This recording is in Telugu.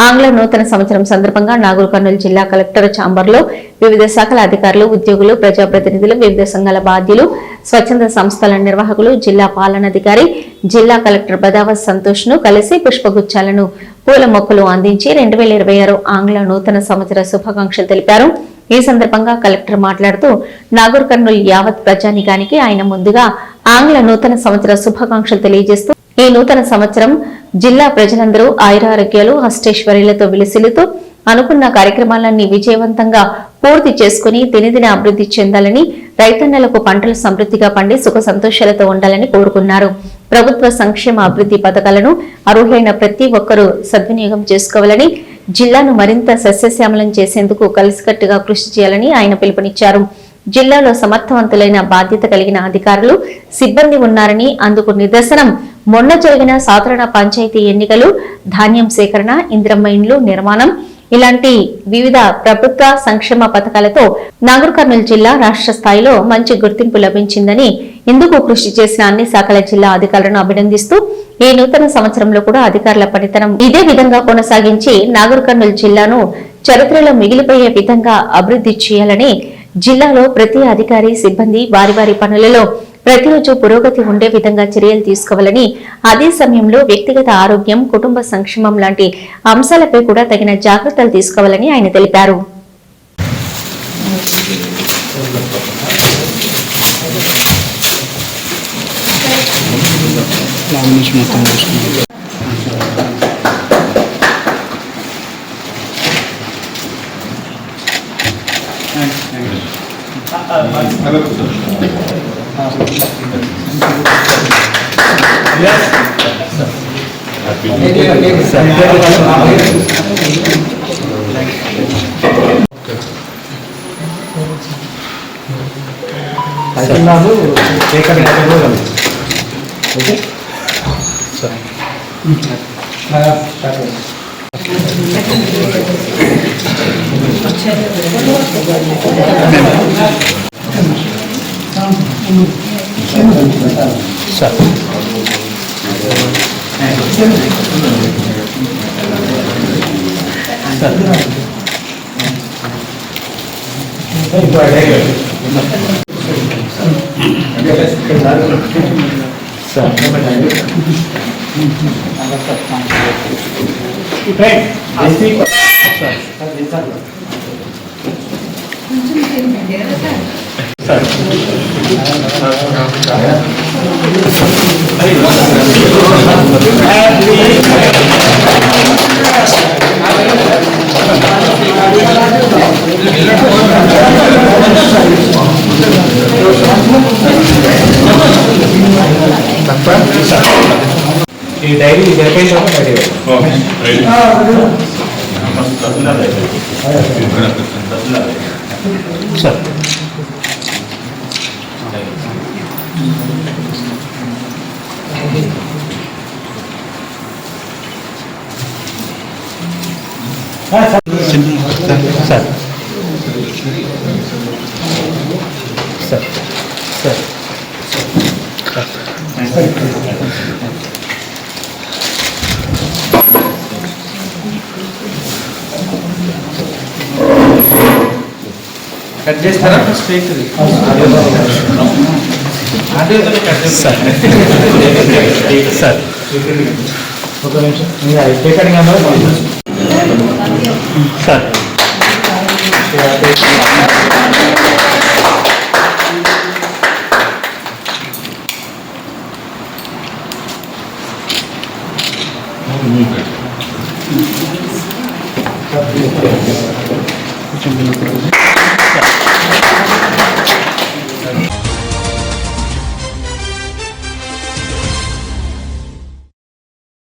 ఆంగ్ల నూతన సంవత్సరం సందర్భంగా నాగర్ కర్నూలు జిల్లా కలెక్టర్ ఛాంబర్లో వివిధ శాఖల అధికారులు, ఉద్యోగులు, ప్రజాప్రతినిధులు, వివిధ సంఘాల బాధ్యులు, స్వచ్ఛంద సంస్థల నిర్వాహకులు, జిల్లా పాలనాధికారి, జిల్లా కలెక్టర్ బదావత్ సంతోష్ ను కలిసి పుష్పగుచ్చాలను, పూల మొక్కలు అందించి 2026 ఆంగ్ల నూతన సంవత్సర శుభాకాంక్షలు తెలిపారు. ఈ సందర్భంగా కలెక్టర్ మాట్లాడుతూ నాగర్ కర్నూలు యావత్ ప్రజానికానికి ఆయన ముందుగా ఆంగ్ల నూతన సంవత్సర శుభాకాంక్షలు తెలియజేస్తూ ఈ నూతన సంవత్సరం జిల్లా ప్రజలందరూ ఆయురారోగ్యాలు, అష్టైశ్వర్యాలతో విలసిల్లుతూ అనుకున్న కార్యక్రమాలన్నీ విజయవంతంగా పూర్తి చేసుకుని దినదిన అభివృద్ధి చెందాలని, రైతన్నలకు పంటలు సమృద్ధిగా పండి సుఖ సంతోషాలతో ఉండాలని కోరుకున్నారు. ప్రభుత్వ సంక్షేమ అభివృద్ధి పథకాలను అర్హులైన ప్రతి ఒక్కరూ సద్వినియోగం చేసుకోవాలని, జిల్లాను మరింత సస్యశ్యామలం చేసేందుకు కలిసికట్టుగా కృషి చేయాలని ఆయన పిలుపునిచ్చారు. జిల్లాలో సమర్థవంతులైన బాధ్యత కలిగిన అధికారులు, సిబ్బంది ఉన్నారని, అందుకు నిదర్శనం మొన్న జరిగిన సాధారణ పంచాయతీ ఎన్నికలు, ధాన్యం సేకరణ, ఇందిరమ్మ ఇండ్లు నిర్మాణం ఇలాంటి వివిధ ప్రభుత్వ సంక్షేమ పథకాలతో నాగర్ కర్నూలు జిల్లా రాష్ట్ర స్థాయిలో మంచి గుర్తింపు లభించిందని, ఇందుకు కృషి చేసిన అన్ని శాఖల జిల్లా అధికారులను అభినందిస్తూ ఈ నూతన సంవత్సరంలో కూడా అధికారుల పనితనం ఇదే విధంగా కొనసాగించి నాగర్ కర్నూలు జిల్లాను చరిత్రలో మిగిలిపోయే విధంగా అభివృద్ధి చేయాలని, జిల్లాలో ప్రతి అధికారి, సిబ్బంది వారి వారి పనులలో ప్రతిరోజు పురోగతి ఉండే విధంగా చర్యలు తీసుకోవాలని, అదే సమయంలో వ్యక్తిగత ఆరోగ్యం, కుటుంబ సంక్షేమం లాంటి అంశాలపై కూడా తగిన జాగ్రత్తలు తీసుకోవాలని ఆయన తెలిపారు. ఈ డైరీ జరిపోయిందా? Sir sir sir sir cut చేస్తారా? స్ట్రైట్ సార్ ఒక నిమిషం సార్ కొంచెం